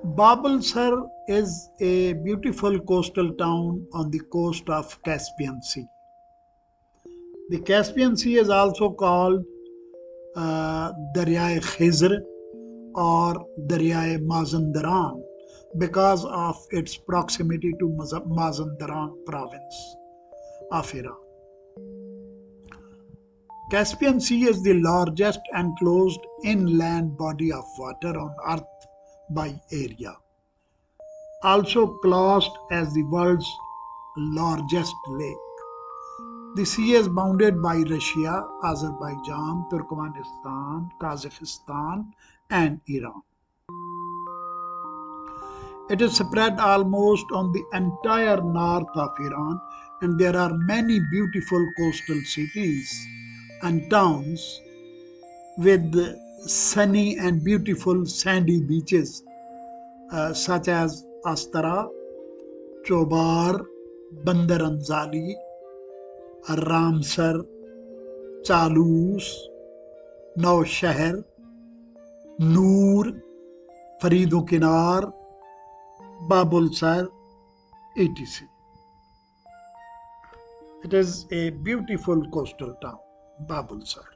Babolsar is a beautiful coastal town on the coast of Caspian Sea. The Caspian Sea is also called Darya Khizer or Darya Mazandaran because of its proximity to Mazandaran province of Iran. Caspian Sea is the largest enclosed inland body of water on earth by area, also classed as the world's largest lake. The sea is bounded by Russia, Azerbaijan, Turkmenistan, Kazakhstan, and Iran. It is spread almost on the entire north of Iran, and there are many beautiful coastal cities and towns with sunny and beautiful sandy beaches such as Astara, Choobar, Bandar Anzali, Ramsar, Chaloos, Nosheher, Noor, Fereydun Kenar, Babolsar, etc. It is a beautiful coastal town, Babolsar.